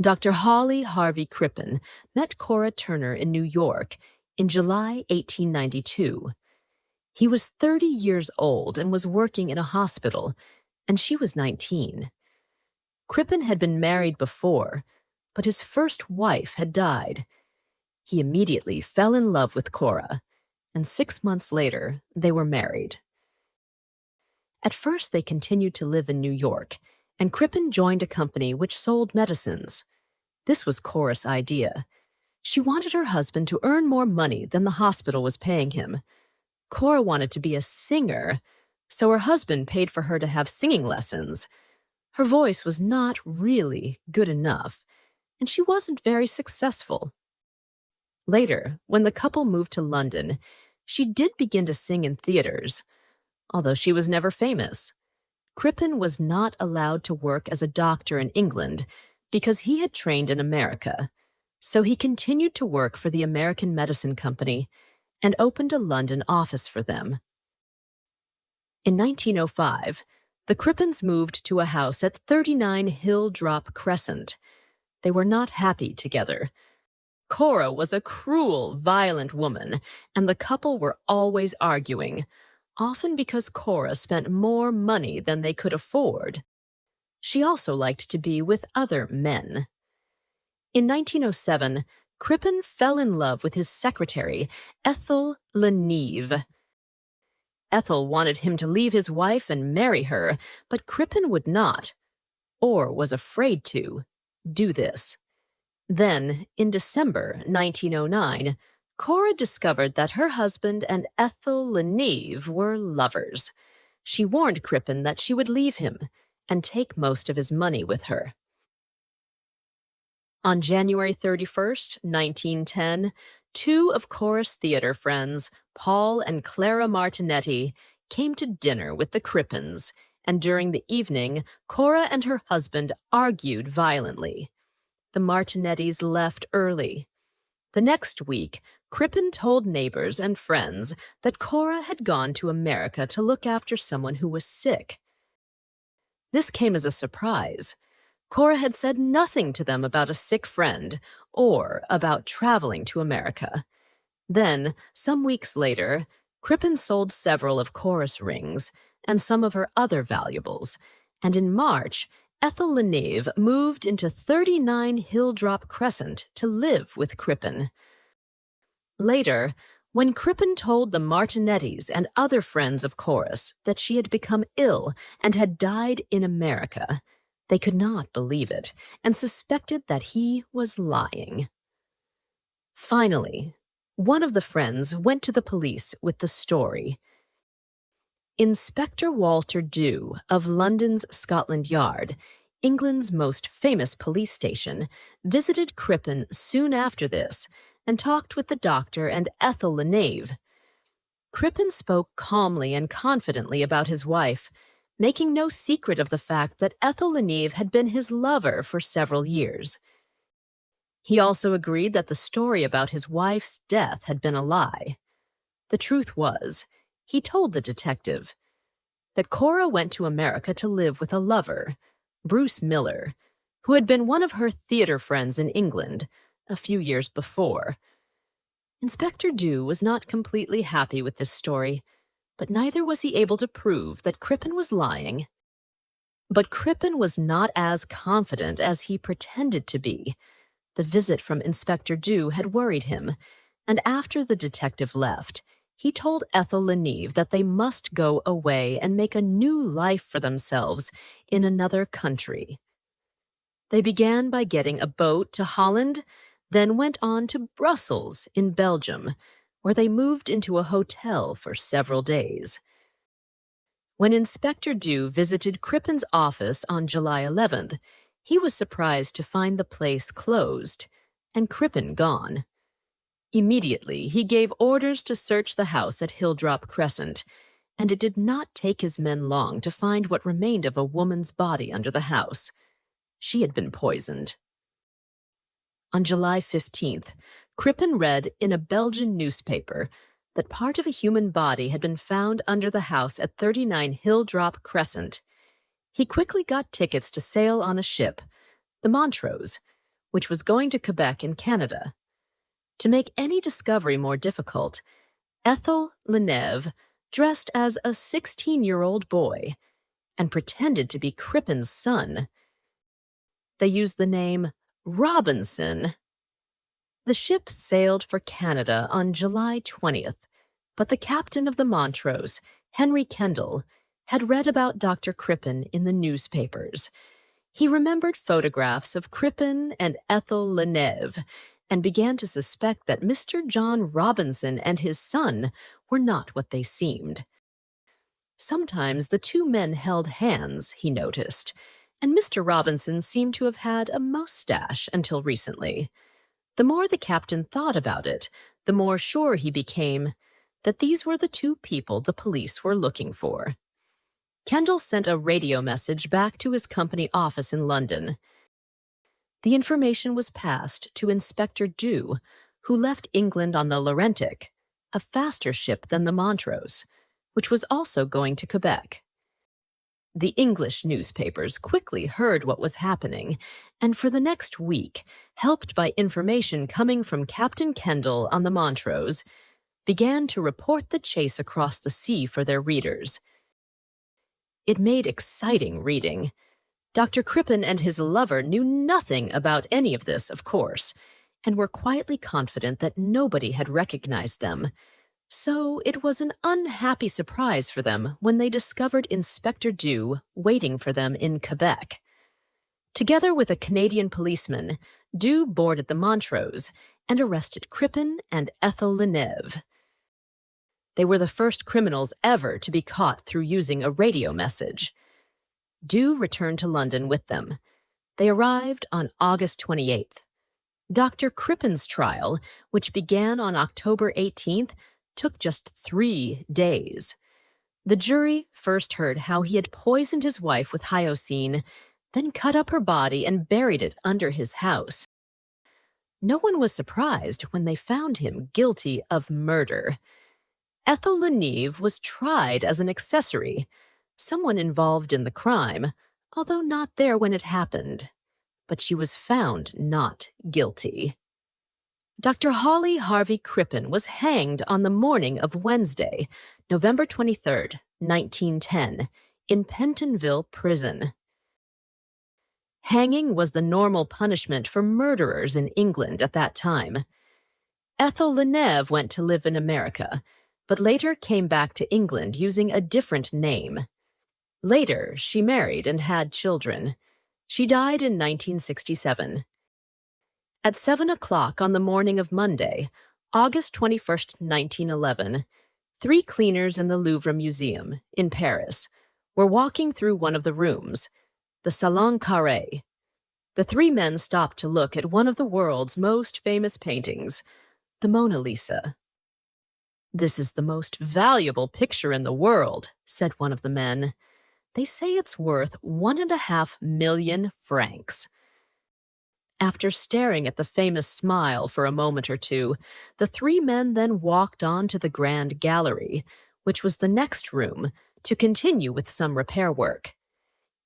Dr. Hawley Harvey Crippen met Cora Turner in New York in July 1892. He was 30 years old and was working in a hospital, and she was 19. Crippen had been married before, but his first wife had died. He immediately fell in love with Cora, and 6 months later, they were married. At first, they continued to live in New York, and Crippen joined a company which sold medicines. This was Cora's idea. She wanted her husband to earn more money than the hospital was paying him. Cora wanted to be a singer, so her husband paid for her to have singing lessons. Her voice was not really good enough, and she wasn't very successful. Later, when the couple moved to London, she did begin to sing in theaters, although she was never famous. Crippen was not allowed to work as a doctor in England because he had trained in America, so he continued to work for the American Medicine Company and opened a London office for them. In 1905, the Crippens moved to a house at 39 Hill Drop Crescent. They were not happy together. Cora was a cruel, violent woman, and the couple were always arguing, often because Cora spent more money than they could afford. She also liked to be with other men. In 1907, Crippen fell in love with his secretary, Ethel Leneve. Ethel wanted him to leave his wife and marry her, but Crippen would not, or was afraid to, do this. Then, in December 1909, Cora discovered that her husband and Ethel Leneve were lovers. She warned Crippen that she would leave him and take most of his money with her. On January 31st, 1910, two of Cora's theater friends, Paul and Clara Martinetti, came to dinner with the Crippens, and during the evening, Cora and her husband argued violently. The Martinettis left early. The next week, Crippen told neighbors and friends that Cora had gone to America to look after someone who was sick. This came as a surprise. Cora had said nothing to them about a sick friend or about traveling to America. Then, some weeks later, Crippen sold several of Cora's rings and some of her other valuables, and in March, Ethel Leneve moved into 39 Hill Drop Crescent to live with Crippen. Later, when Crippen told the Martinettis and other friends of Cora's that she had become ill and had died in America, they could not believe it and suspected that he was lying. Finally, one of the friends went to the police with the story. Inspector Walter Dew of London's Scotland Yard, England's most famous police station, visited Crippen soon after this and talked with the doctor and Ethel Leneve. Crippen spoke calmly and confidently about his wife, making no secret of the fact that Ethel Leneve had been his lover for several years. He also agreed that the story about his wife's death had been a lie. The truth was, he told the detective, that Cora went to America to live with a lover, Bruce Miller, who had been one of her theater friends in England a few years before. Inspector Dew was not completely happy with this story, but neither was he able to prove that Crippen was lying. But Crippen was not as confident as he pretended to be. The visit from Inspector Dew had worried him, and after the detective left, he told Ethel Leneve that they must go away and make a new life for themselves in another country. They began by getting a boat to Holland, then went on to Brussels in Belgium, where they moved into a hotel for several days. When Inspector Dew visited Crippen's office on July 11th, he was surprised to find the place closed and Crippen gone. Immediately, he gave orders to search the house at Hill Drop Crescent, and it did not take his men long to find what remained of a woman's body under the house. She had been poisoned. On July 15th, Crippen read in a Belgian newspaper that part of a human body had been found under the house at 39 Hill Drop Crescent. He quickly got tickets to sail on a ship, the Montrose. which was going to Quebec in Canada. To make any discovery more difficult, Ethel Leneve dressed as a 16-year-old boy and pretended to be Crippen's son. They used the name Robinson. The ship sailed for Canada on July 20th, but the captain of the Montrose, Henry Kendall, had read about Dr. Crippen in the newspapers. He remembered photographs of Crippen and Ethel Leneve and began to suspect that Mr. John Robinson and his son were not what they seemed. Sometimes the two men held hands, he noticed, and Mr. Robinson seemed to have had a moustache until recently. The more the captain thought about it, the more sure he became that these were the two people the police were looking for. Kendall sent a radio message back to his company office in London. The information was passed to Inspector Dew, who left England on the Laurentic, a faster ship than the Montrose, which was also going to Quebec. The English newspapers quickly heard what was happening, and for the next week, helped by information coming from Captain Kendall on the Montrose, began to report the chase across the sea for their readers. It made exciting reading. Dr. Crippen and his lover knew nothing about any of this, of course, and were quietly confident that nobody had recognized them. So it was an unhappy surprise for them when they discovered Inspector Dew waiting for them in Quebec. Together with a Canadian policeman, Dew boarded the Montrose and arrested Crippen and Ethel Leneve. They were the first criminals ever to be caught through using a radio message. Dew returned to London with them. They arrived on August 28th. Dr. Crippen's trial, which began on October 18th, took just 3 days. The jury first heard how he had poisoned his wife with hyoscine, then cut up her body and buried it under his house. No one was surprised when they found him guilty of murder. Ethel Leneve was tried as an accessory, someone involved in the crime, although not there when it happened. But she was found not guilty. Dr. Hawley Harvey Crippen was hanged on the morning of Wednesday, November 23rd, 1910, in Pentonville Prison. Hanging was the normal punishment for murderers in England at that time. Ethel Leneve went to live in America, but later came back to England using a different name. Later, she married and had children. She died in 1967. At 7 o'clock on the morning of Monday, August 21st, 1911, 3 cleaners in the Louvre Museum, in Paris, were walking through one of the rooms, the Salon Carré. The 3 men stopped to look at one of the world's most famous paintings, the Mona Lisa. "This is the most valuable picture in the world," said one of the men. "They say it's worth 1.5 million francs. After staring at the famous smile for a moment or two, the 3 men then walked on to the Grand Gallery, which was the next room, to continue with some repair work.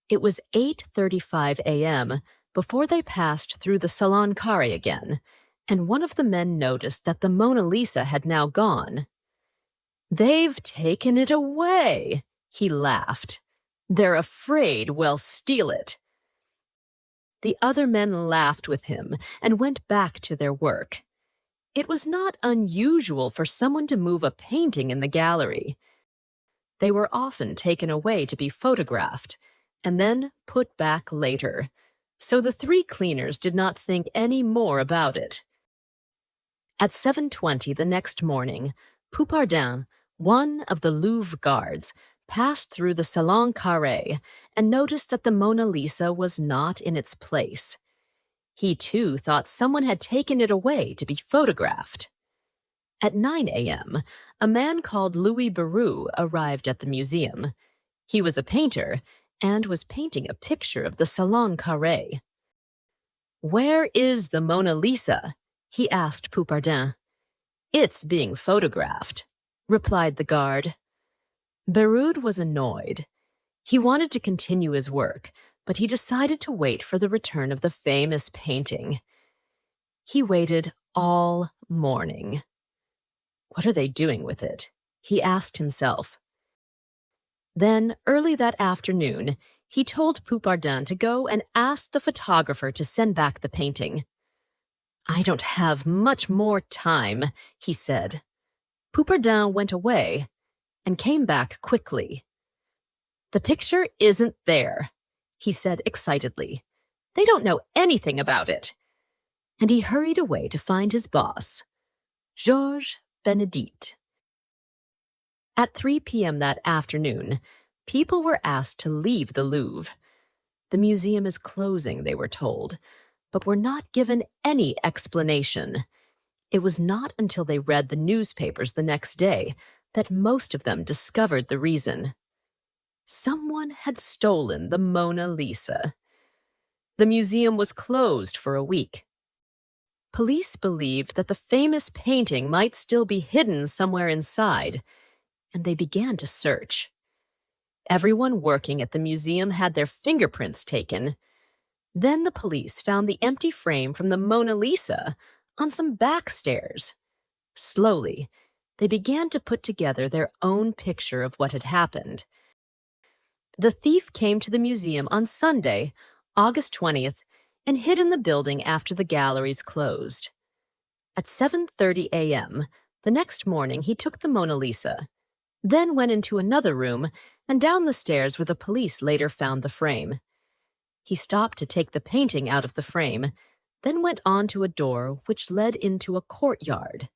It was 8:35 a.m. before they passed through the Salon Carré again, and one of the men noticed that the Mona Lisa had now gone. "They've taken it away," he laughed. "They're afraid we'll steal it." The other men laughed with him and went back to their work. It was not unusual for someone to move a painting in the gallery. They were often taken away to be photographed and then put back later, so the 3 cleaners did not think any more about it. At 7:20 the next morning, Poupardin, one of the Louvre guards, passed through the Salon Carré and noticed that the Mona Lisa was not in its place. He too thought someone had taken it away to be photographed. At 9 a.m., a man called Louis Beroux arrived at the museum. He was a painter and was painting a picture of the Salon Carré. "Where is the Mona Lisa?" he asked Poupardin. "It's being photographed," replied the guard. Beroud was annoyed. He wanted to continue his work, but he decided to wait for the return of the famous painting. He waited all morning. What are they doing with it? He asked himself. Then, early that afternoon, he told Poupardin to go and ask the photographer to send back the painting. I don't have much more time, he said. Poupardin went away and came back quickly. The picture isn't there, he said excitedly. They don't know anything about it. And he hurried away to find his boss, Georges Benedict. At 3 p.m. that afternoon, people were asked to leave the Louvre. The museum is closing, they were told, but were not given any explanation. It was not until they read the newspapers the next day that most of them discovered the reason. Someone had stolen the Mona Lisa. The museum was closed for a week. Police believed that the famous painting might still be hidden somewhere inside, and they began to search. Everyone working at the museum had their fingerprints taken. Then the police found the empty frame from the Mona Lisa on some back stairs. Slowly, they began to put together their own picture of what had happened. The thief came to the museum on Sunday, August 20th, and hid in the building after the galleries closed. At 7:30 a.m., the next morning he took the Mona Lisa, then went into another room and down the stairs where the police later found the frame. He stopped to take the painting out of the frame, then went on to a door which led into a courtyard.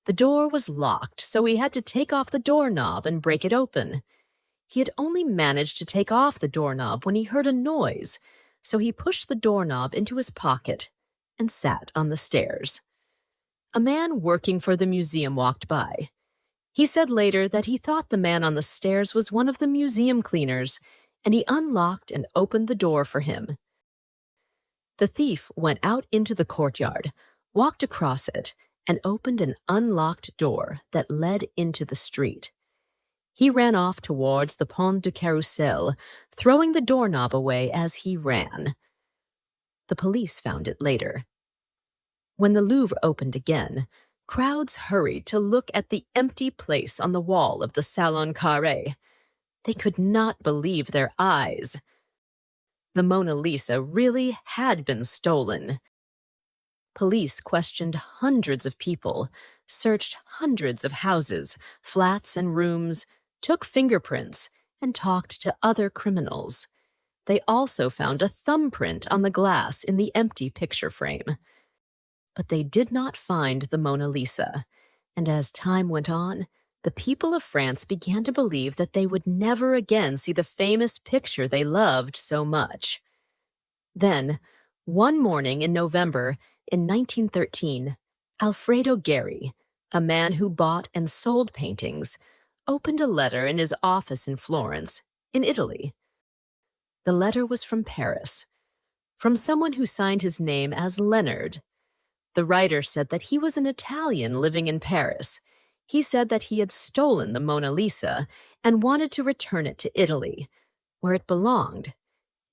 The door was locked, so he had to take off the doorknob and break it open. He had only managed to take off the doorknob when he heard a noise, so he pushed the doorknob into his pocket and sat on the stairs. A man working for the museum walked by. He said later that he thought the man on the stairs was one of the museum cleaners, and he unlocked and opened the door for him. The thief went out into the courtyard, walked across it, and opened an unlocked door that led into the street. He ran off towards the Pont du Carrousel, throwing the doorknob away as he ran. The police found it later. When the Louvre opened again, crowds hurried to look at the empty place on the wall of the Salon Carré. They could not believe their eyes. The Mona Lisa really had been stolen. Police questioned hundreds of people, searched hundreds of houses, flats, and rooms, took fingerprints, and talked to other criminals. They also found a thumbprint on the glass in the empty picture frame. But they did not find the Mona Lisa, and as time went on, the people of France began to believe that they would never again see the famous picture they loved so much. Then, one morning in November in 1913, Alfredo Geri, a man who bought and sold paintings, opened a letter in his office in Florence, in Italy. The letter was from Paris, from someone who signed his name as Leonard. The writer said that he was an Italian living in Paris. He said that he had stolen the Mona Lisa and wanted to return it to Italy, where it belonged,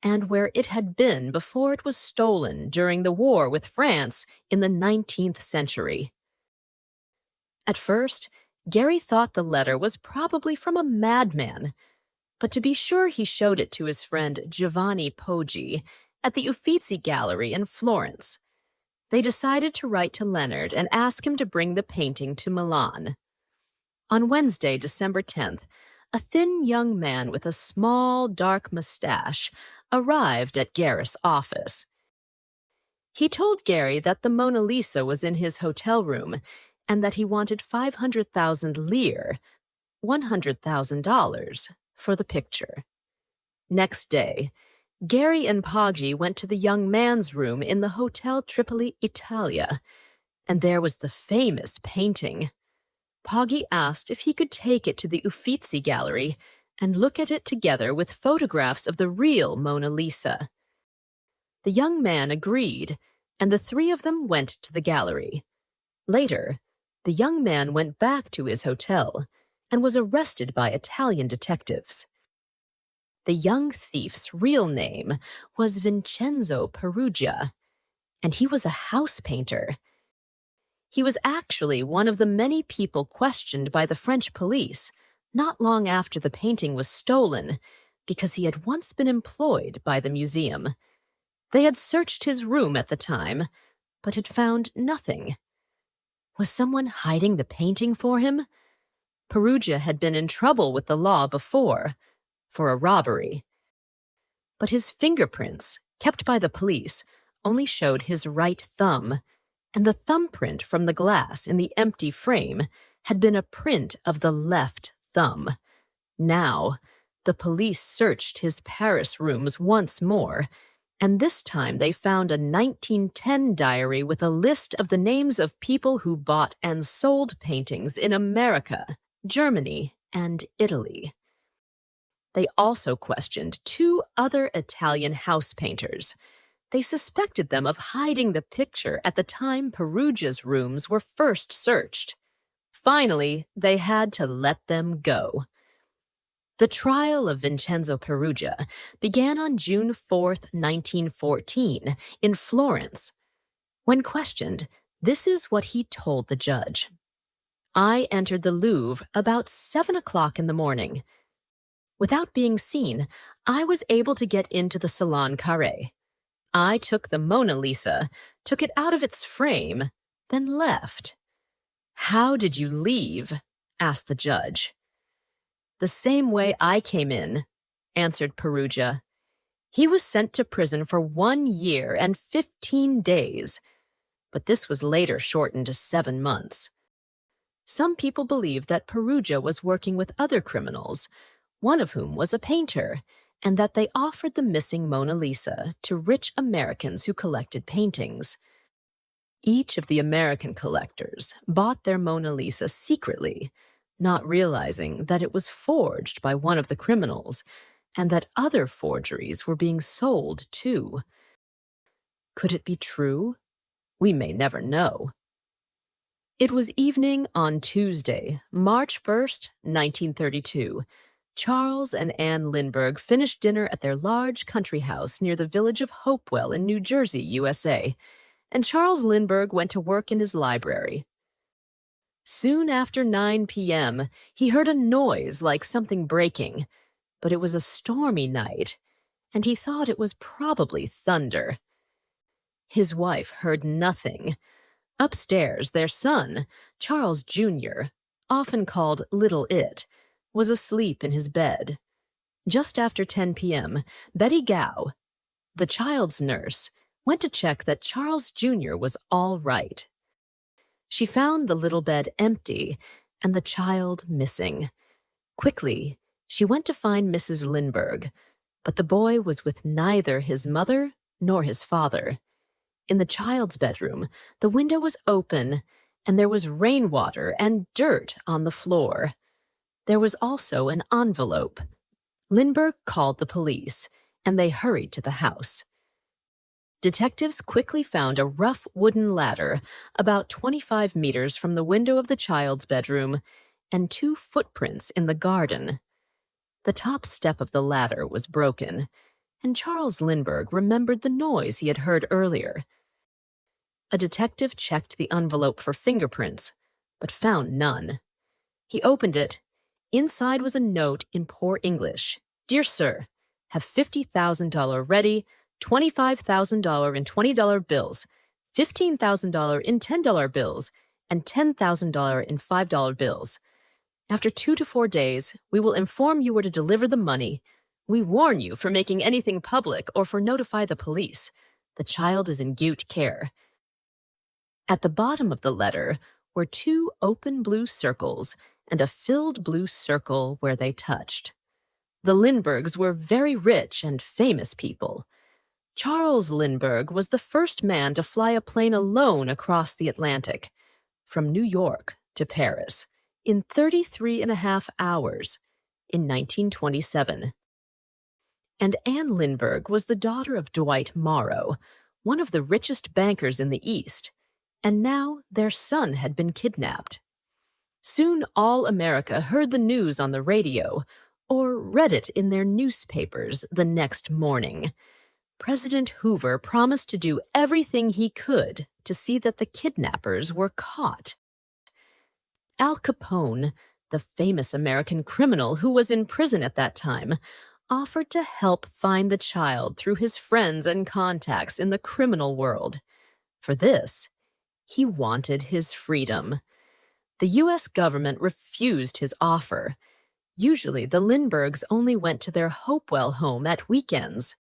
and where it had been before it was stolen during the war with France in the 19th century. At first, Geri thought the letter was probably from a madman, but to be sure he showed it to his friend Giovanni Poggi at the Uffizi Gallery in Florence. They decided to write to Leonard and ask him to bring the painting to Milan. On Wednesday, December 10th, a thin young man with a small, dark mustache arrived at Geri's office. He told Geri that the Mona Lisa was in his hotel room and that he wanted 500,000 lire, $100,000, for the picture. Next day, Geri and Poggi went to the young man's room in the Hotel Tripoli Italia, and there was the famous painting. Poggi asked if he could take it to the Uffizi Gallery and look at it together with photographs of the real Mona Lisa. The young man agreed, and the three of them went to the gallery. Later, the young man went back to his hotel and was arrested by Italian detectives. The young thief's real name was Vincenzo Perugia, and he was a house painter. He was actually one of the many people questioned by the French police not long after the painting was stolen, because he had once been employed by the museum. They had searched his room at the time, but had found nothing. Was someone hiding the painting for him? Perugia had been in trouble with the law before, for a robbery. But his fingerprints, kept by the police, only showed his right thumb, and the thumbprint from the glass in the empty frame had been a print of the left thumb. Now, the police searched his Paris rooms once more, and this time they found a 1910 diary with a list of the names of people who bought and sold paintings in America, Germany, and Italy. They also questioned 2 other Italian house painters. They suspected them of hiding the picture at the time Perugia's rooms were first searched. Finally, they had to let them go. The trial of Vincenzo Perugia began on June 4, 1914, in Florence. When questioned, this is what he told the judge. "I entered the Louvre about 7 o'clock in the morning. Without being seen, I was able to get into the Salon Carré. I took the Mona Lisa, took it out of its frame, then left." "How did you leave?" asked the judge. "The same way I came in," answered Perugia. He was sent to prison for 1 year and 15 days, but this was later shortened to 7 months. Some people believe that Perugia was working with other criminals, one of whom was a painter, and that they offered the missing Mona Lisa to rich Americans who collected paintings. Each of the American collectors bought their Mona Lisa secretly, not realizing that it was forged by one of the criminals, and that other forgeries were being sold too. Could it be true? We may never know. It was evening on Tuesday, March 1st, 1932. Charles and Anne Lindbergh finished dinner at their large country house near the village of Hopewell in New Jersey, USA, and Charles Lindbergh went to work in his library. Soon after 9 p.m., he heard a noise like something breaking, but it was a stormy night, and he thought it was probably thunder. His wife heard nothing. Upstairs, their son, Charles Jr., often called Little It, was asleep in his bed. Just after 10 p.m., Betty Gow, the child's nurse, went to check that Charles Jr. was all right. She found the little bed empty and the child missing. Quickly, she went to find Mrs. Lindbergh, but the boy was with neither his mother nor his father. In the child's bedroom, the window was open, and there was rainwater and dirt on the floor. There was also an envelope. Lindbergh called the police, and they hurried to the house. Detectives quickly found a rough wooden ladder about 25 meters from the window of the child's bedroom and 2 footprints in the garden. The top step of the ladder was broken, and Charles Lindbergh remembered the noise he had heard earlier. A detective checked the envelope for fingerprints, but found none. He opened it. Inside was a note in poor English. "Dear Sir, have $50,000 ready, $25,000 in $20 bills, $15,000 in $10 bills, and $10,000 in $5 bills. After 2 to 4 days, we will inform you where to deliver the money. We warn you for making anything public or for notify the police. The child is in gut care." At the bottom of the letter were 2 open blue circles and a filled blue circle where they touched. The Lindberghs were very rich and famous people. Charles Lindbergh was the first man to fly a plane alone across the Atlantic, from New York to Paris, in 33.5 hours, in 1927. And Anne Lindbergh was the daughter of Dwight Morrow, one of the richest bankers in the East, and now their son had been kidnapped. Soon all America heard the news on the radio, or read it in their newspapers the next morning. President Hoover promised to do everything he could to see that the kidnappers were caught. Al Capone, the famous American criminal who was in prison at that time, offered to help find the child through his friends and contacts in the criminal world. For this, he wanted his freedom. The U.S. government refused his offer. Usually, the Lindberghs only went to their Hopewell home at weekends.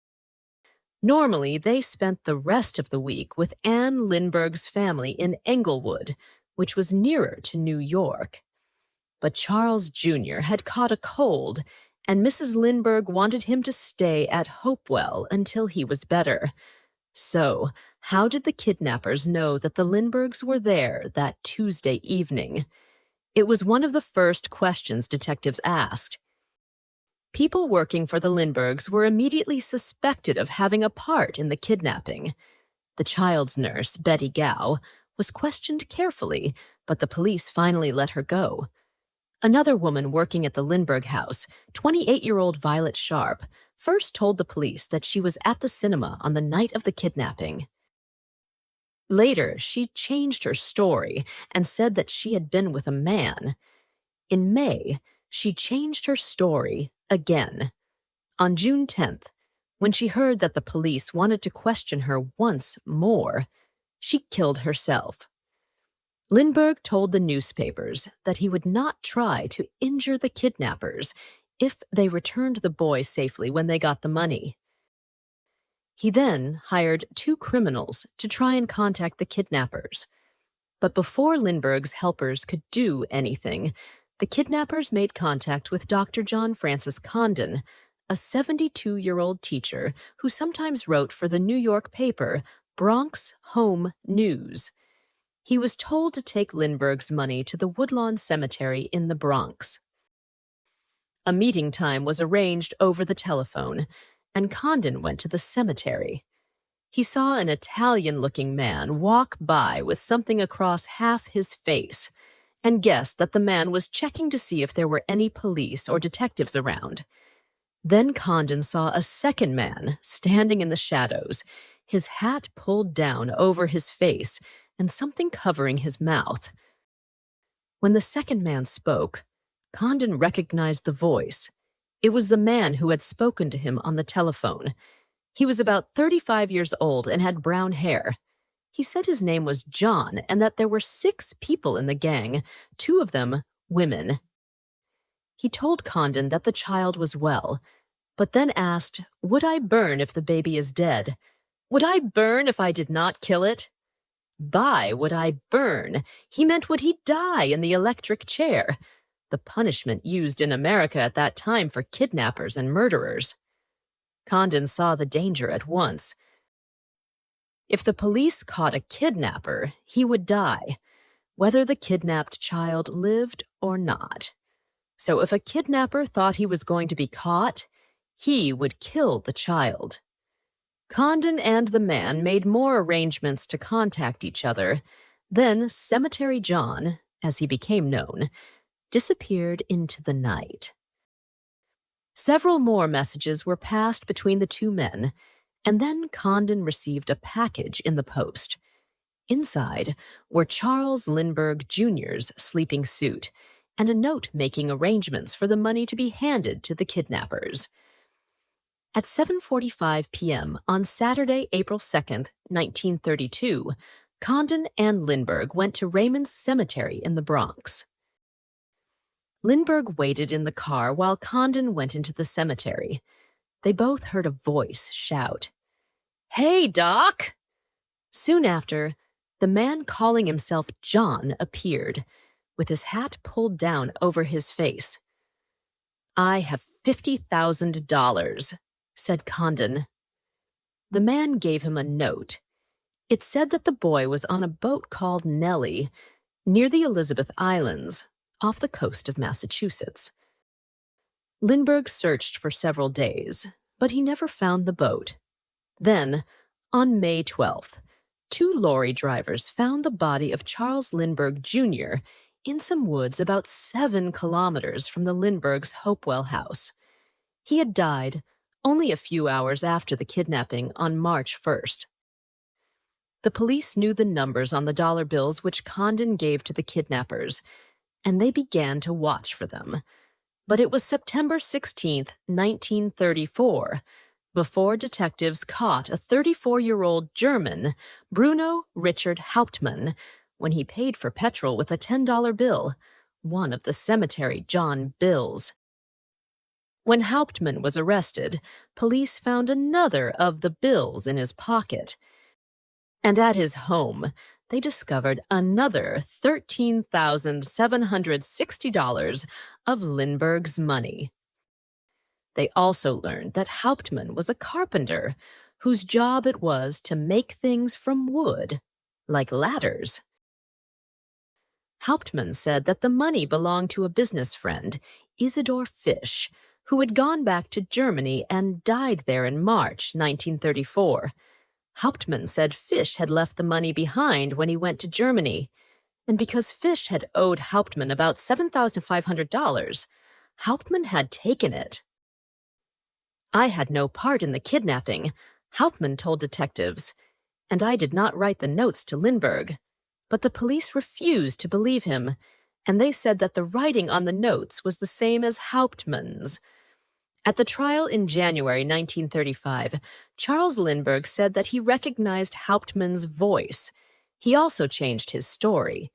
Normally, they spent the rest of the week with Anne Lindbergh's family in Englewood, which was nearer to New York. But Charles Jr. had caught a cold, and Mrs. Lindbergh wanted him to stay at Hopewell until he was better. So, how did the kidnappers know that the Lindberghs were there that Tuesday evening? It was one of the first questions detectives asked. People working for the Lindberghs were immediately suspected of having a part in the kidnapping. The child's nurse, Betty Gow, was questioned carefully, but the police finally let her go. Another woman working at the Lindbergh house, 28-year-old Violet Sharp, first told the police that she was at the cinema on the night of the kidnapping. Later, she changed her story and said that she had been with a man. In May, she changed her story again. On June 10th, when she heard that the police wanted to question her once more, she killed herself. Lindbergh told the newspapers that he would not try to injure the kidnappers if they returned the boy safely when they got the money. He then hired 2 criminals to try and contact the kidnappers. But before Lindbergh's helpers could do anything, the kidnappers made contact with Dr. John Francis Condon, a 72-year-old teacher who sometimes wrote for the New York paper Bronx Home News. He was told to take Lindbergh's money to the Woodlawn Cemetery in the Bronx. A meeting time was arranged over the telephone, and Condon went to the cemetery. He saw an Italian-looking man walk by with something across half his face, and guessed that the man was checking to see if there were any police or detectives around. Then Condon saw a second man standing in the shadows, his hat pulled down over his face and something covering his mouth. When the second man spoke, Condon recognized the voice. It was the man who had spoken to him on the telephone. He was about 35 years old and had brown hair. He said his name was John and that there were 6 people in the gang, 2 of them women. He told Condon that the child was well, but then asked, "Would I burn if the baby is dead? Would I burn if I did not kill it?" By would I burn, he meant would he die in the electric chair, the punishment used in America at that time for kidnappers and murderers. Condon saw the danger at once. If the police caught a kidnapper, he would die, whether the kidnapped child lived or not. So if a kidnapper thought he was going to be caught, he would kill the child. Condon and the man made more arrangements to contact each other. Then Cemetery John, as he became known, disappeared into the night. Several more messages were passed between the 2 men, and then Condon received a package in the post. Inside were Charles Lindbergh Jr.'s sleeping suit and a note making arrangements for the money to be handed to the kidnappers. At 7:45 p.m. on Saturday, April 2nd, 1932, Condon and Lindbergh went to Raymond's Cemetery in the Bronx. Lindbergh waited in the car while Condon went into the cemetery. They both heard a voice shout, "Hey, Doc!" Soon after, the man calling himself John appeared, with his hat pulled down over his face. "I have $50,000, said Condon. The man gave him a note. It said that the boy was on a boat called Nellie, near the Elizabeth Islands, off the coast of Massachusetts. Lindbergh searched for several days, but he never found the boat. Then, on May 12th, 2 lorry drivers found the body of Charles Lindbergh Jr. in some woods about 7 kilometers from the Lindberghs' Hopewell house. He had died only a few hours after the kidnapping on March 1st. The police knew the numbers on the dollar bills which Condon gave to the kidnappers, and they began to watch for them. But it was September 16, 1934, before detectives caught a 34-year-old German, Bruno Richard Hauptmann, when he paid for petrol with a $10 bill, one of the Cemetery John bills. When Hauptmann was arrested, police found another of the bills in his pocket. And at his home, they discovered another $13,760 of Lindbergh's money. They also learned that Hauptmann was a carpenter whose job it was to make things from wood, like ladders. Hauptmann said that the money belonged to a business friend, Isidor Fisch, who had gone back to Germany and died there in March 1934. Hauptmann said Fisch had left the money behind when he went to Germany, and because Fisch had owed Hauptmann about $7,500, Hauptmann had taken it. "I had no part in the kidnapping," Hauptmann told detectives, "and I did not write the notes to Lindbergh." But the police refused to believe him, and they said that the writing on the notes was the same as Hauptmann's. At the trial in January 1935, Charles Lindbergh said that he recognized Hauptmann's voice. He also changed his story.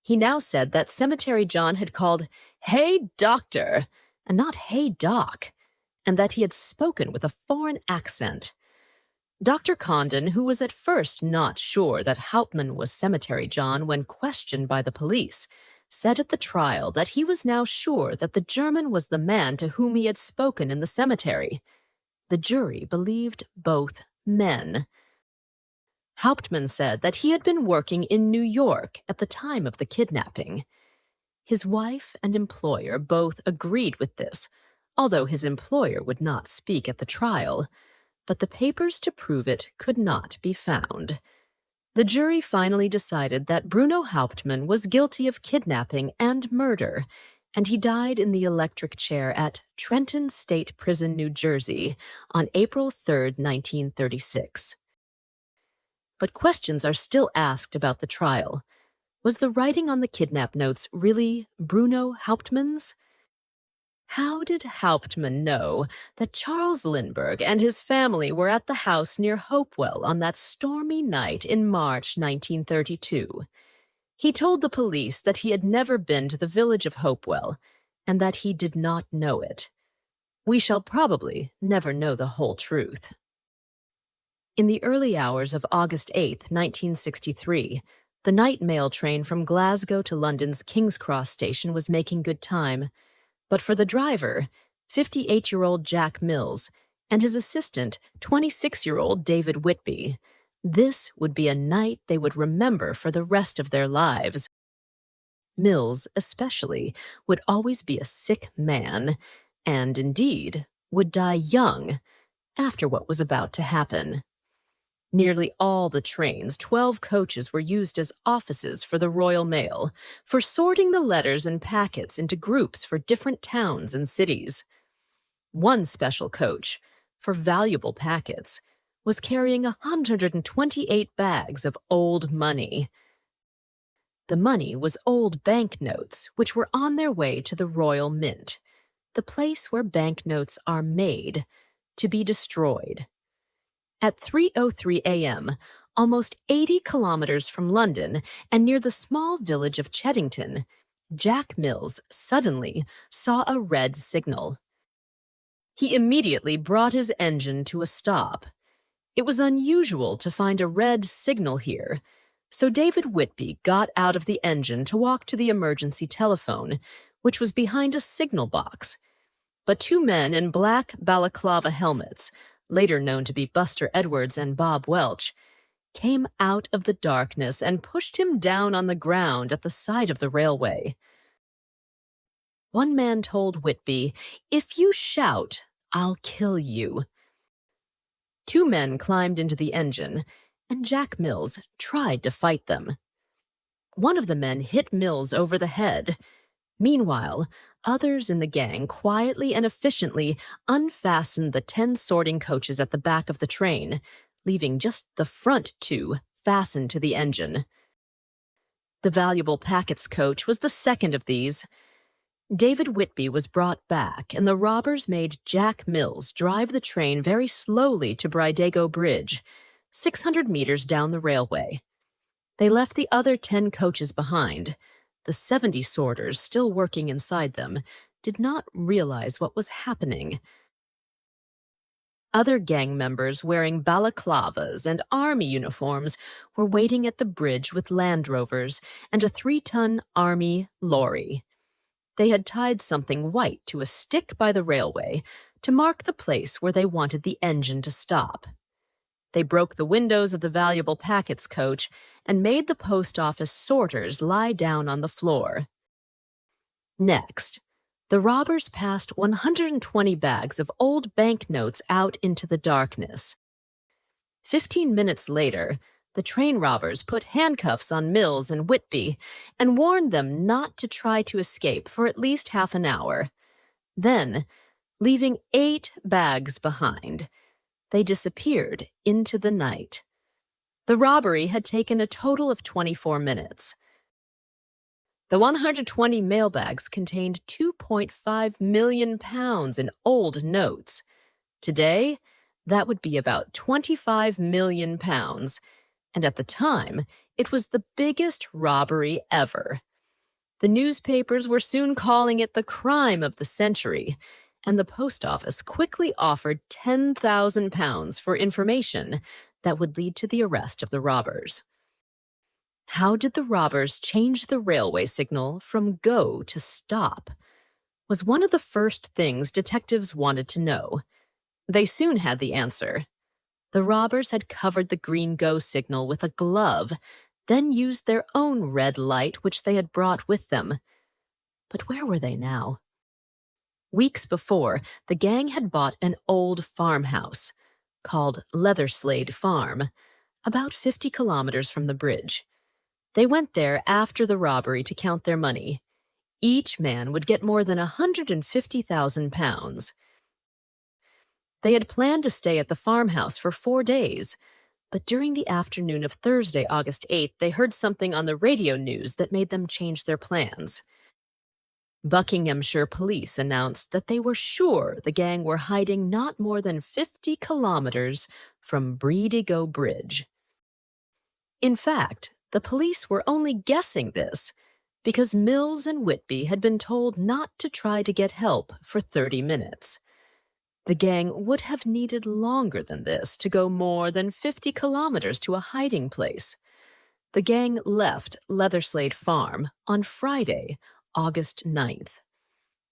He now said that Cemetery John had called, "Hey, Doctor," and not "Hey, Doc," and that he had spoken with a foreign accent. Dr. Condon, who was at first not sure that Hauptmann was Cemetery John when questioned by the police, said at the trial that he was now sure that the German was the man to whom he had spoken in the cemetery. The jury believed both men. Hauptmann said that he had been working in New York at the time of the kidnapping. His wife and employer both agreed with this, although his employer would not speak at the trial. But the papers to prove it could not be found. The jury finally decided that Bruno Hauptmann was guilty of kidnapping and murder, and he died in the electric chair at Trenton State Prison, New Jersey, on April 3, 1936. But questions are still asked about the trial. Was the writing on the kidnap notes really Bruno Hauptmann's? How did Hauptmann know that Charles Lindbergh and his family were at the house near Hopewell on that stormy night in March 1932? He told the police that he had never been to the village of Hopewell and that he did not know it. We shall probably never know the whole truth. In the early hours of August 8, 1963, the night mail train from Glasgow to London's King's Cross station was making good time. But for the driver, 58-year-old Jack Mills, and his assistant, 26-year-old David Whitby, this would be a night they would remember for the rest of their lives. Mills, especially, would always be a sick man, and indeed would die young after what was about to happen. Nearly all the trains, 12 coaches, were used as offices for the Royal Mail, for sorting the letters and packets into groups for different towns and cities. One special coach, for valuable packets, was carrying 128 bags of old money. The money was old banknotes, which were on their way to the Royal Mint, the place where banknotes are made, to be destroyed. At 3:03 a.m., almost 80 kilometers from London and near the small village of Cheddington, Jack Mills suddenly saw a red signal. He immediately brought his engine to a stop. It was unusual to find a red signal here, so David Whitby got out of the engine to walk to the emergency telephone, which was behind a signal box. But two men in black balaclava helmets, later known to be Buster Edwards and Bob Welch, came out of the darkness and pushed him down on the ground at the side of the railway. One man told Whitby, "If you shout, I'll kill you." Two men climbed into the engine, and Jack Mills tried to fight them. One of the men hit Mills over the head. Meanwhile, others in the gang quietly and efficiently unfastened the 10 sorting coaches at the back of the train, leaving just the front two fastened to the engine. The valuable packets coach was the second of these. David Whitby was brought back, and the robbers made Jack Mills drive the train very slowly to Bridego Bridge, 600 meters down the railway. They left the other 10 coaches behind. The 70 sorters still working inside them did not realize what was happening. Other gang members wearing balaclavas and army uniforms were waiting at the bridge with Land Rovers and a 3-ton army lorry. They had tied something white to a stick by the railway to mark the place where they wanted the engine to stop. They broke the windows of the valuable packets coach and made the post office sorters lie down on the floor. Next, the robbers passed 120 bags of old banknotes out into the darkness. 15 minutes later, the train robbers put handcuffs on Mills and Whitby and warned them not to try to escape for at least half an hour. Then, leaving 8 bags behind, they disappeared into the night. The robbery had taken a total of 24 minutes. The 120 mailbags contained 2.5 million pounds in old notes. Today, that would be about 25 million pounds, and at the time, it was the biggest robbery ever. The newspapers were soon calling it the crime of the century, and the post office quickly offered £10,000 for information that would lead to the arrest of the robbers. How did the robbers change the railway signal from go to stop? Was one of the first things detectives wanted to know. They soon had the answer. The robbers had covered the green go signal with a glove, then used their own red light which they had brought with them. But where were they now? Weeks before, the gang had bought an old farmhouse, called Leatherslade Farm, about 50 kilometers from the bridge. They went there after the robbery to count their money. Each man would get more than £150,000. They had planned to stay at the farmhouse for 4 days, but during the afternoon of Thursday, August 8th, they heard something on the radio news that made them change their plans. Buckinghamshire police announced that they were sure the gang were hiding not more than 50 kilometers from Bridego Bridge. In fact, the police were only guessing this because Mills and Whitby had been told not to try to get help for 30 minutes. The gang would have needed longer than this to go more than 50 kilometers to a hiding place. The gang left Leatherslade Farm on Friday, August 9th.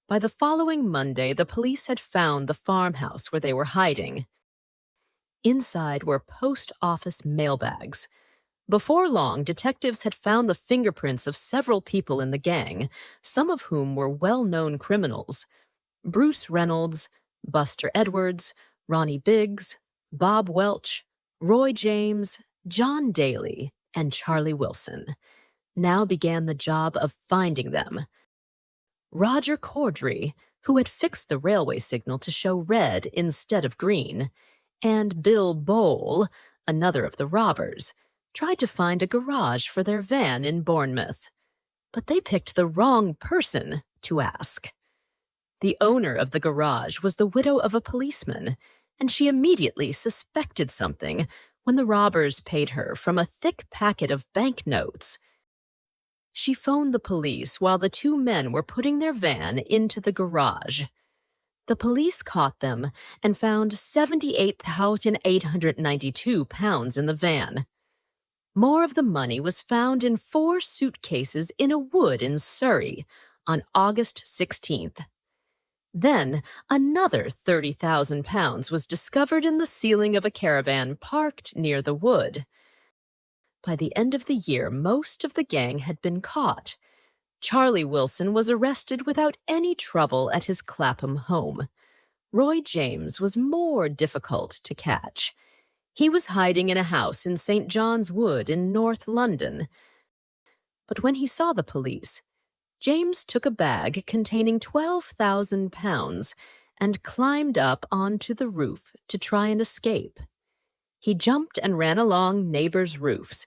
By the following Monday, the police had found the farmhouse where they were hiding. Inside were post office mailbags. Before long, detectives had found the fingerprints of several people in the gang, some of whom were well-known criminals. Bruce Reynolds, Buster Edwards, Ronnie Biggs, Bob Welch, Roy James, John Daly, and Charlie Wilson. Now began the job of finding them. Roger Corddry, who had fixed the railway signal to show red instead of green, and Bill Bowl, another of the robbers, tried to find a garage for their van in Bournemouth. But they picked the wrong person to ask. The owner of the garage was the widow of a policeman, and she immediately suspected something when the robbers paid her from a thick packet of banknotes. She phoned the police while the 2 men were putting their van into the garage. The police caught them and found £78,892 in the van. More of the money was found in 4 suitcases in a wood in Surrey on August 16th. Then another £30,000 was discovered in the ceiling of a caravan parked near the wood. By the end of the year, most of the gang had been caught. Charlie Wilson was arrested without any trouble at his Clapham home. Roy James was more difficult to catch. He was hiding in a house in St. John's Wood in North London. But when he saw the police, James took a bag containing 12,000 pounds and climbed up onto the roof to try and escape. He jumped and ran along neighbors' roofs,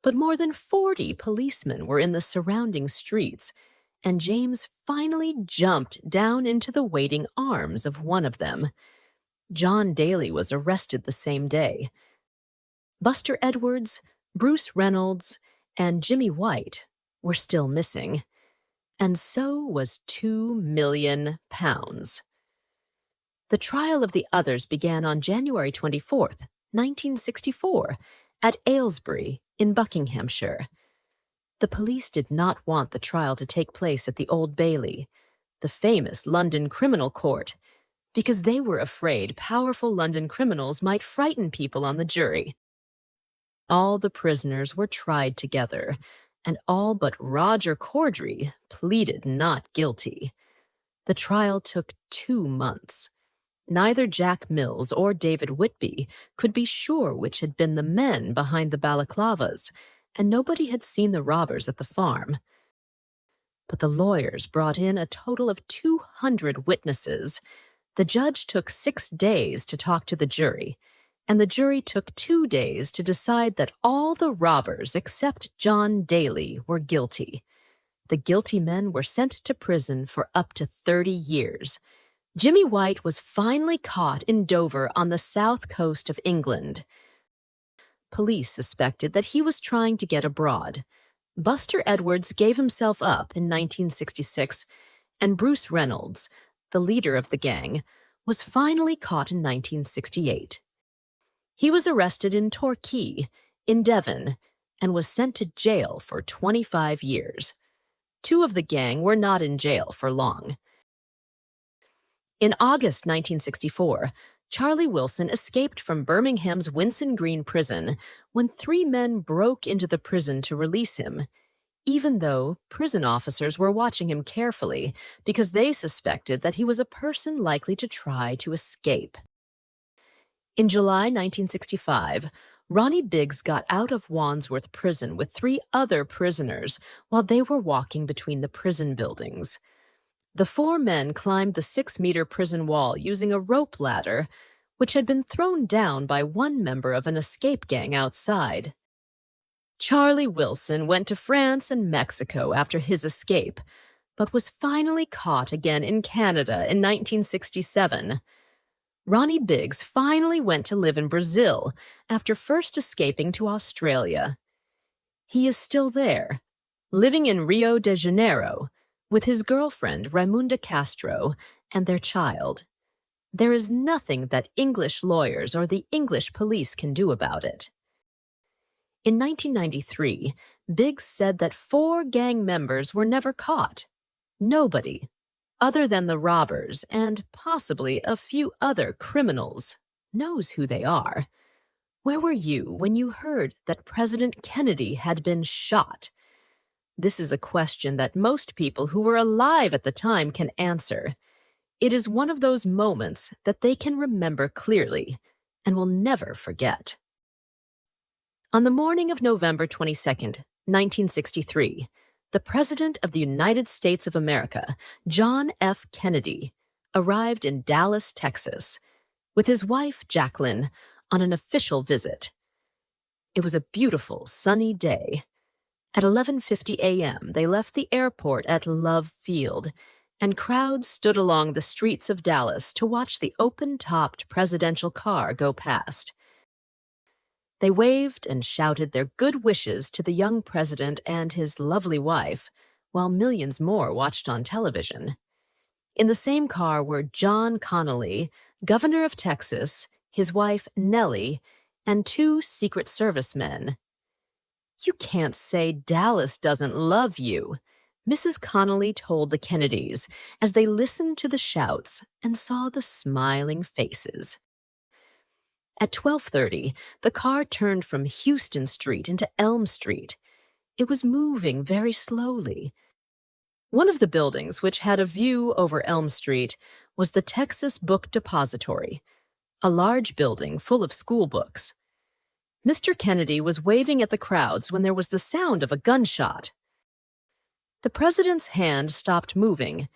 but more than 40 policemen were in the surrounding streets, and James finally jumped down into the waiting arms of one of them. John Daly was arrested the same day. Buster Edwards, Bruce Reynolds, and Jimmy White were still missing, and so was 2 million pounds. The trial of the others began on January 24th, 1964, at Aylesbury in Buckinghamshire. The police did not want the trial to take place at the Old Bailey, the famous London criminal court, because they were afraid powerful London criminals might frighten people on the jury. All the prisoners were tried together, and all but Roger Corddry pleaded not guilty. The trial took 2 months. Neither Jack Mills or David Whitby could be sure which had been the men behind the balaclavas, and nobody had seen the robbers at the farm. But the lawyers brought in a total of 200 witnesses. The judge took 6 days to talk to the jury, and the jury took 2 days to decide that all the robbers except John Daly were guilty. The guilty men were sent to prison for up to 30 years. Jimmy White was finally caught in Dover on the south coast of England. Police suspected that he was trying to get abroad. Buster Edwards gave himself up in 1966, and Bruce Reynolds, the leader of the gang, was finally caught in 1968. He was arrested in Torquay, in Devon, and was sent to jail for 25 years. 2 of the gang were not in jail for long. In August 1964, Charlie Wilson escaped from Birmingham's Winson Green prison when 3 men broke into the prison to release him, even though prison officers were watching him carefully because they suspected that he was a person likely to try to escape. In July 1965, Ronnie Biggs got out of Wandsworth Prison with 3 other prisoners while they were walking between the prison buildings. The 4 men climbed the 6-meter prison wall using a rope ladder, which had been thrown down by one member of an escape gang outside. Charlie Wilson went to France and Mexico after his escape, but was finally caught again in Canada in 1967. Ronnie Biggs finally went to live in Brazil after first escaping to Australia. He is still there, living in Rio de Janeiro, with his girlfriend Raimunda Castro and their child. There is nothing that English lawyers or the English police can do about it. In 1993, Biggs said that 4 gang members were never caught. Nobody, other than the robbers and possibly a few other criminals, knows who they are. Where were you when you heard that President Kennedy had been shot? This is a question that most people who were alive at the time can answer. It is one of those moments that they can remember clearly and will never forget. On the morning of November 22nd, 1963, the President of the United States of America, John F. Kennedy, arrived in Dallas, Texas, with his wife, Jacqueline, on an official visit. It was a beautiful, sunny day. At 11:50 a.m., they left the airport at Love Field, and crowds stood along the streets of Dallas to watch the open-topped presidential car go past. They waved and shouted their good wishes to the young president and his lovely wife, while millions more watched on television. In the same car were John Connally, governor of Texas, his wife Nellie, and 2 Secret Service men. "You can't say Dallas doesn't love you," Mrs. Connally told the Kennedys as they listened to the shouts and saw the smiling faces. At 12:30, the car turned from Houston Street into Elm Street. It was moving very slowly. One of the buildings, which had a view over Elm Street, was the Texas Book Depository, a large building full of school books. Mr. Kennedy was waving at the crowds when there was the sound of a gunshot. The president's hand stopped moving,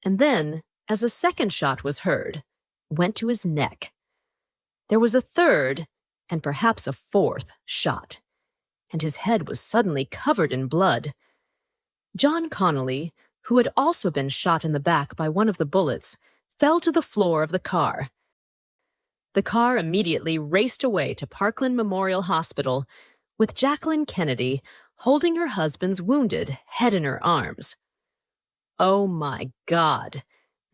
and then, as a second shot was heard, went to his neck. There was a third, and perhaps a fourth, shot, and his head was suddenly covered in blood. John Connolly, who had also been shot in the back by one of the bullets, fell to the floor of the car. The car immediately raced away to Parkland Memorial Hospital, with Jacqueline Kennedy holding her husband's wounded head in her arms. "Oh my God,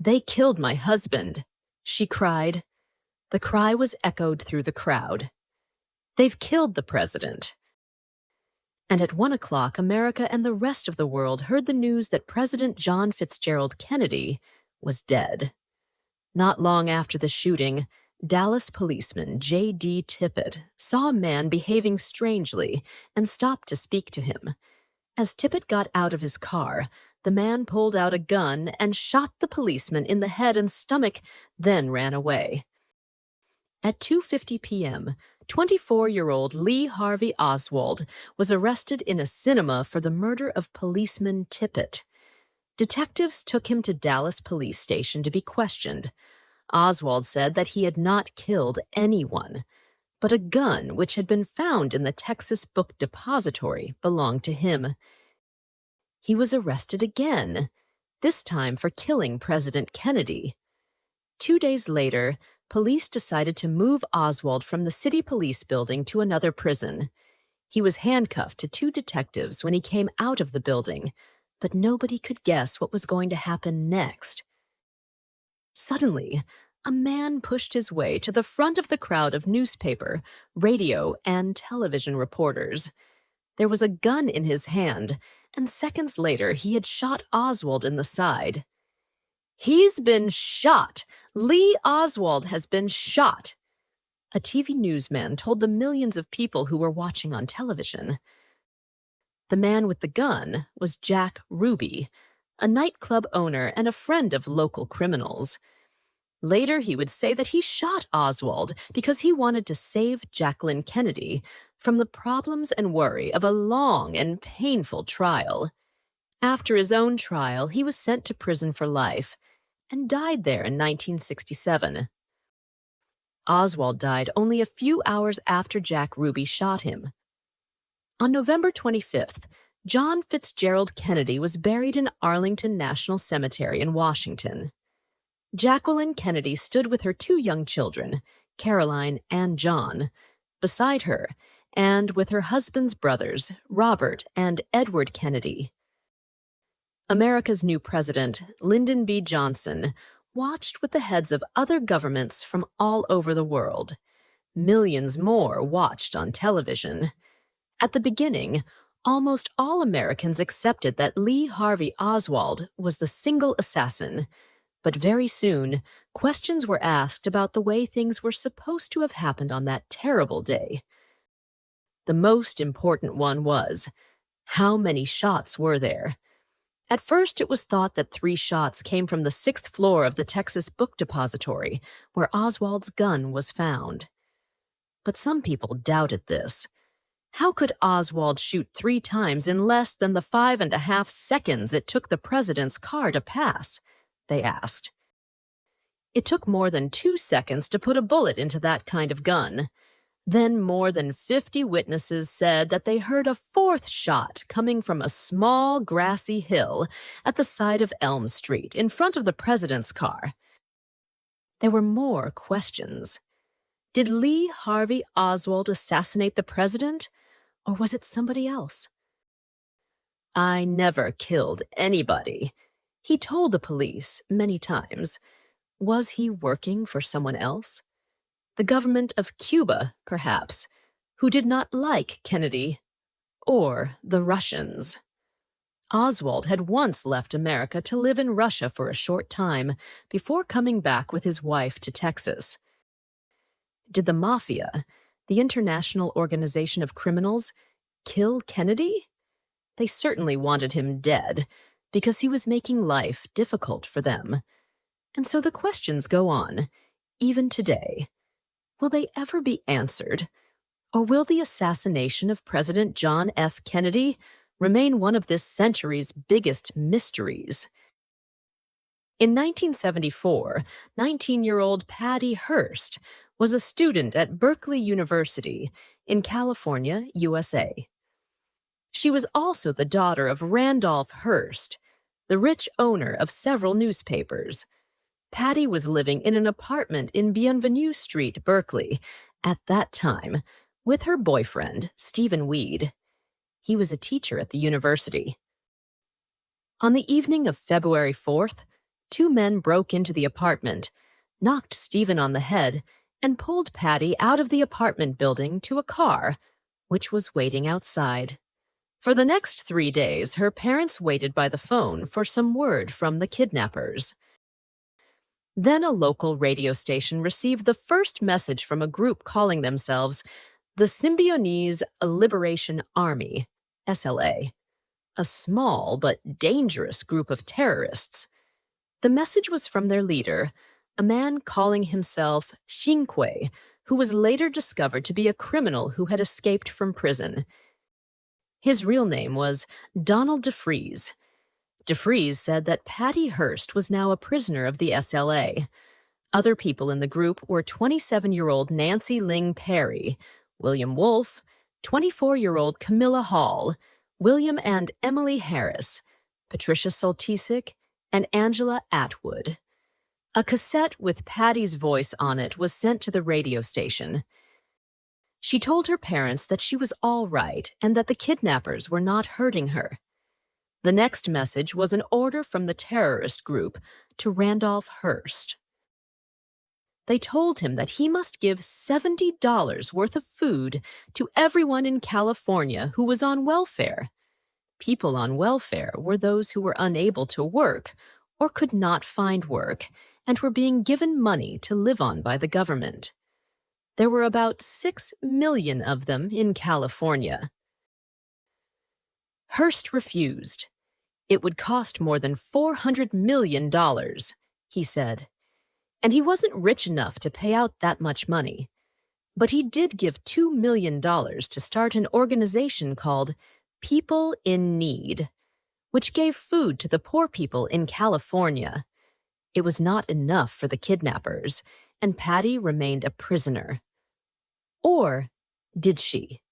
they killed my husband," she cried. The cry was echoed through the crowd. "They've killed the president." And at 1 o'clock, America and the rest of the world heard the news that President John Fitzgerald Kennedy was dead. Not long after the shooting, Dallas policeman J.D. Tippit saw a man behaving strangely and stopped to speak to him. As Tippit got out of his car, the man pulled out a gun and shot the policeman in the head and stomach, then ran away. At 2:50 p.m., 24-year-old Lee Harvey Oswald was arrested in a cinema for the murder of policeman Tippit. Detectives took him to Dallas Police Station to be questioned. Oswald said that he had not killed anyone, but a gun which had been found in the Texas Book Depository belonged to him. He was arrested again, this time for killing President Kennedy. 2 days later, police decided to move Oswald from the city police building to another prison. He was handcuffed to 2 detectives when he came out of the building, but nobody could guess what was going to happen next. Suddenly, a man pushed his way to the front of the crowd of newspaper, radio, and television reporters. There was a gun in his hand, and seconds later he had shot Oswald in the side. "He's been shot! Lee Oswald has been shot!" A TV newsman told the millions of people who were watching on television. The man with the gun was Jack Ruby, a nightclub owner and a friend of local criminals. Later, he would say that he shot Oswald because he wanted to save Jacqueline Kennedy from the problems and worry of a long and painful trial. After his own trial, he was sent to prison for life and died there in 1967. Oswald died only a few hours after Jack Ruby shot him. On November 25th, John Fitzgerald Kennedy was buried in Arlington National Cemetery in Washington. Jacqueline Kennedy stood with her 2 young children, Caroline and John, beside her, and with her husband's brothers, Robert and Edward Kennedy. America's new president, Lyndon B. Johnson, watched with the heads of other governments from all over the world. Millions more watched on television. At the beginning, almost all Americans accepted that Lee Harvey Oswald was the single assassin. But very soon, questions were asked about the way things were supposed to have happened on that terrible day. The most important one was, how many shots were there? At first, it was thought that 3 shots came from the 6th floor of the Texas Book Depository, where Oswald's gun was found. But some people doubted this. How could Oswald shoot 3 times in less than the 5.5 seconds it took the president's car to pass? They asked. It took more than 2 seconds to put a bullet into that kind of gun. Then more than 50 witnesses said that they heard a 4th shot coming from a small grassy hill at the side of Elm Street in front of the president's car. There were more questions. Did Lee Harvey Oswald assassinate the president, or was it somebody else? "I never killed anybody," he told the police many times. Was he working for someone else? The government of Cuba, perhaps, who did not like Kennedy, or the Russians. Oswald had once left America to live in Russia for a short time before coming back with his wife to Texas. Did the Mafia, the international organization of criminals, kill Kennedy? They certainly wanted him dead, because he was making life difficult for them. And so the questions go on, even today. Will they ever be answered? Or will the assassination of President John F. Kennedy remain one of this century's biggest mysteries. In 1974, 19-year-old Patty Hearst was a student at Berkeley University in California, USA. She was also the daughter of Randolph Hearst, the rich owner of several newspapers. Patty was living in an apartment in Bienvenue Street, Berkeley, at that time, with her boyfriend, Stephen Weed. He was a teacher at the university. On the evening of February 4th, two men broke into the apartment, knocked Stephen on the head, and pulled Patty out of the apartment building to a car, which was waiting outside. For the next 3 days, her parents waited by the phone for some word from the kidnappers. Then a local radio station received the first message from a group calling themselves the Symbionese Liberation Army, SLA, a small but dangerous group of terrorists. The message was from their leader, a man calling himself Xingque, who was later discovered to be a criminal who had escaped from prison. His real name was Donald DeFries. DeFries said that Patty Hearst was now a prisoner of the SLA. Other people in the group were 27-year-old Nancy Ling Perry, William Wolfe, 24-year-old Camilla Hall, William and Emily Harris, Patricia Soltysik, and Angela Atwood. A cassette with Patty's voice on it was sent to the radio station. She told her parents that she was all right and that the kidnappers were not hurting her. The next message was an order from the terrorist group to Randolph Hearst. They told him that he must give $70 worth of food to everyone in California who was on welfare. People on welfare were those who were unable to work or could not find work and were being given money to live on by the government. There were about 6 million of them in California. Hearst refused. It would cost more than $400 million, he said. And he wasn't rich enough to pay out that much money. But he did give $2 million to start an organization called People in Need, which gave food to the poor people in California. It was not enough for the kidnappers, and Patty remained a prisoner. Or did she?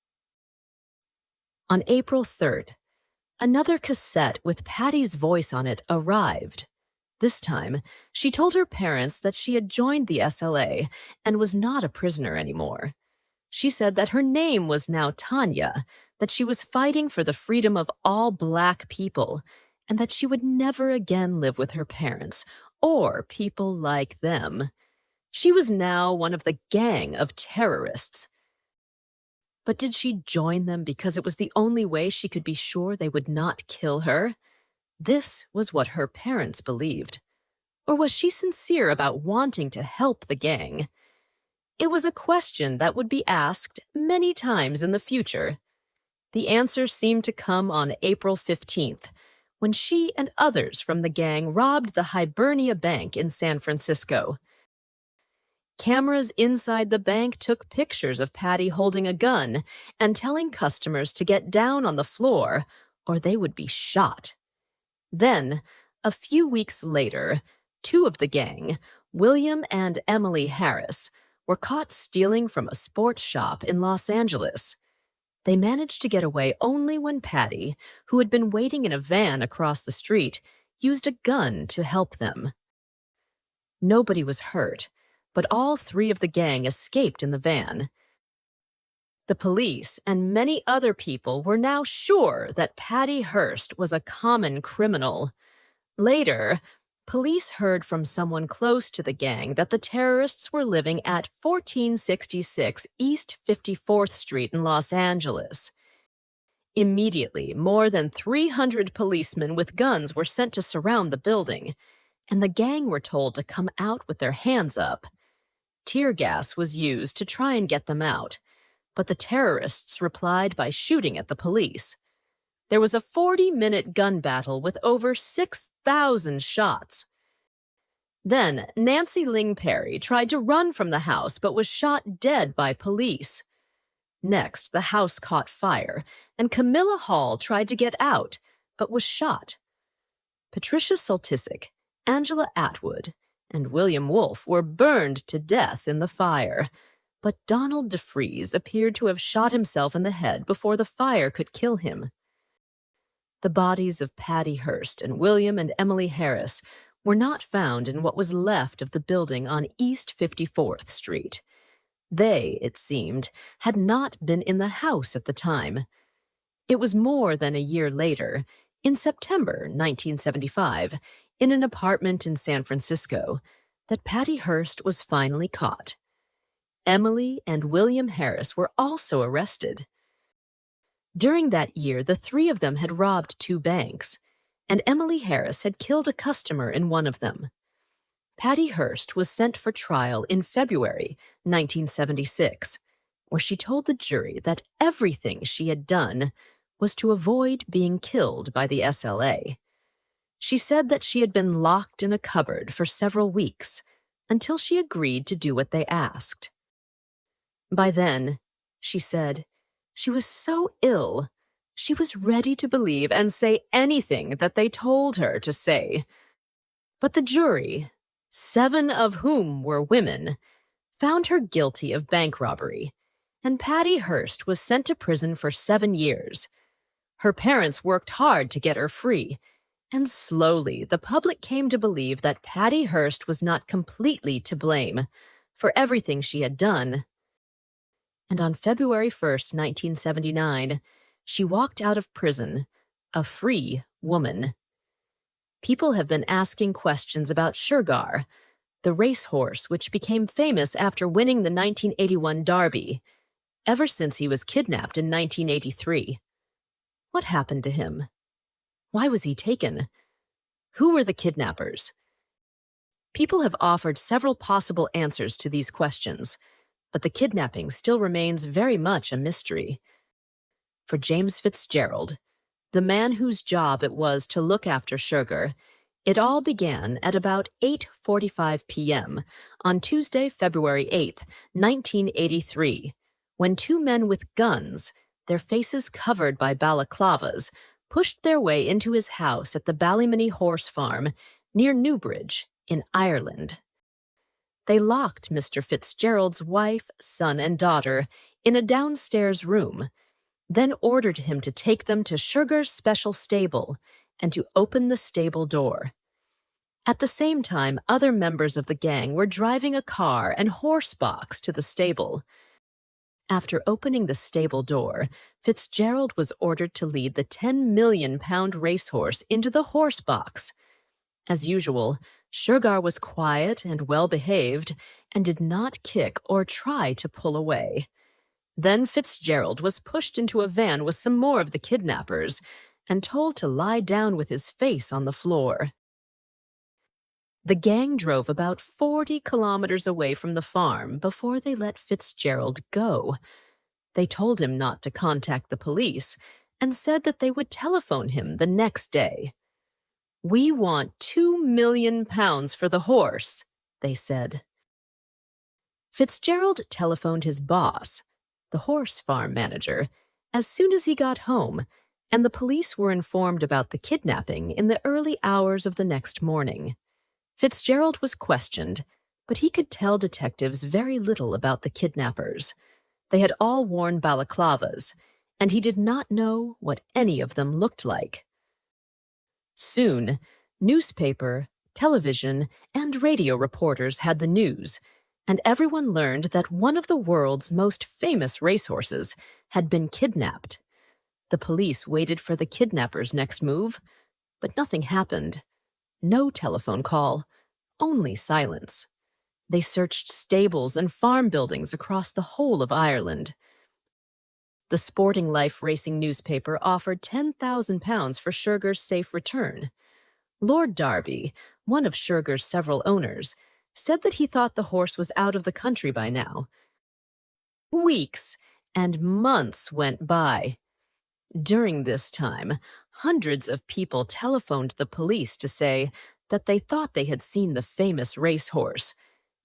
On April 3rd, another cassette with Patty's voice on it arrived. This time, she told her parents that she had joined the SLA and was not a prisoner anymore. She said that her name was now Tanya, that she was fighting for the freedom of all Black people, and that she would never again live with her parents or people like them. She was now one of the gang of terrorists. But did she join them because it was the only way she could be sure they would not kill her? This was what her parents believed. Or was she sincere about wanting to help the gang? It was a question that would be asked many times in the future. The answer seemed to come on April 15th, when she and others from the gang robbed the Hibernia Bank in San Francisco. Cameras inside the bank took pictures of Patty holding a gun and telling customers to get down on the floor or they would be shot. Then, a few weeks later, two of the gang, William and Emily Harris, were caught stealing from a sports shop in Los Angeles. They managed to get away only when Patty, who had been waiting in a van across the street, used a gun to help them. Nobody was hurt, but all three of the gang escaped in the van. The police and many other people were now sure that Patty Hearst was a common criminal. Later, police heard from someone close to the gang that the terrorists were living at 1466 East 54th Street in Los Angeles. Immediately, more than 300 policemen with guns were sent to surround the building, and the gang were told to come out with their hands up. Tear gas was used to try and get them out, but the terrorists replied by shooting at the police. There was a 40-minute gun battle with over 6,000 shots. Then, Nancy Ling Perry tried to run from the house but was shot dead by police. Next, the house caught fire, and Camilla Hall tried to get out, but was shot. Patricia Soltysik, Angela Atwood, and William Wolfe were burned to death in the fire, but Donald DeFreeze appeared to have shot himself in the head before the fire could kill him. The bodies of Patty Hearst and William and Emily Harris were not found in what was left of the building on East 54th Street. They, it seemed, had not been in the house at the time. It was more than a year later, in September 1975, in an apartment in San Francisco, that Patty Hearst was finally caught. Emily and William Harris were also arrested. During that year, the three of them had robbed 2 banks, and Emily Harris had killed a customer in one of them. Patty Hearst was sent for trial in February 1976, where she told the jury that everything she had done was to avoid being killed by the SLA. She said that she had been locked in a cupboard for several weeks until she agreed to do what they asked. By then, she said, she was so ill, she was ready to believe and say anything that they told her to say. But the jury, 7 of whom were women, found her guilty of bank robbery, and Patty Hearst was sent to prison for 7 years. Her parents worked hard to get her free, and slowly the public came to believe that Patty Hearst was not completely to blame for everything she had done. And on February 1st, 1979, she walked out of prison, a free woman. People have been asking questions about Sugar, the racehorse which became famous after winning the 1981 Derby, ever since he was kidnapped in 1983. What happened to him? Why was he taken? Who were the kidnappers? People have offered several possible answers to these questions, but the kidnapping still remains very much a mystery. For James Fitzgerald, the man whose job it was to look after Sugar, it all began at about 8:45 p.m. on Tuesday, February 8th, 1983, when 2 men with guns, their faces covered by balaclavas, pushed their way into his house at the Ballymoney Horse Farm near Newbridge in Ireland. They locked Mr. Fitzgerald's wife, son, and daughter in a downstairs room, then ordered him to take them to Sugar's special stable and to open the stable door. At the same time, other members of the gang were driving a car and horse box to the stable. After opening the stable door, Fitzgerald was ordered to lead the 10 million pound racehorse into the horse box. As usual, Sugar was quiet and well-behaved and did not kick or try to pull away. Then Fitzgerald was pushed into a van with some more of the kidnappers and told to lie down with his face on the floor. The gang drove about 40 kilometers away from the farm before they let Fitzgerald go. They told him not to contact the police and said that they would telephone him the next day. "We want 2 million pounds for the horse," they said. Fitzgerald telephoned his boss, the horse farm manager, as soon as he got home, and the police were informed about the kidnapping in the early hours of the next morning. Fitzgerald was questioned, but he could tell detectives very little about the kidnappers. They had all worn balaclavas, and he did not know what any of them looked like. Soon, newspaper, television, and radio reporters had the news, and everyone learned that one of the world's most famous racehorses had been kidnapped. The police waited for the kidnappers' next move, but nothing happened. No telephone call, only silence. They searched stables and farm buildings across the whole of Ireland. The Sporting Life racing newspaper offered £10,000 for Sugar's safe return. Lord Derby, one of Sugar's several owners, said that he thought the horse was out of the country by now. Weeks and months went by. During this time, hundreds of people telephoned the police to say that they thought they had seen the famous racehorse,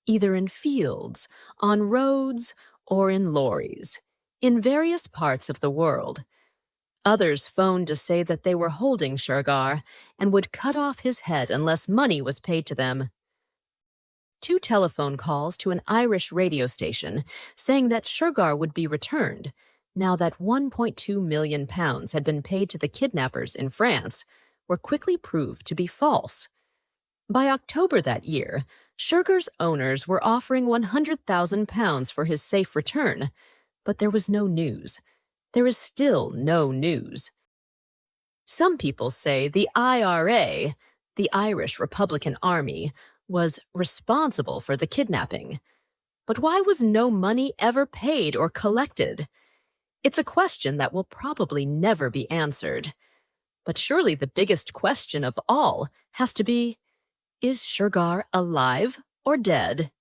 either in fields, on roads, or in lorries. in various parts of the world. Others phoned to say that they were holding Shergar and would cut off his head unless money was paid to them. 2 telephone calls to an Irish radio station saying that Shergar would be returned, now that £1.2 million had been paid to the kidnappers in France, were quickly proved to be false. By October that year, Shergar's owners were offering £100,000 for his safe return, but there was no news. There is still no news. Some people say the IRA, the Irish Republican Army, was responsible for the kidnapping. But why was no money ever paid or collected? It's a question that will probably never be answered. But surely the biggest question of all has to be, is Shergar alive or dead?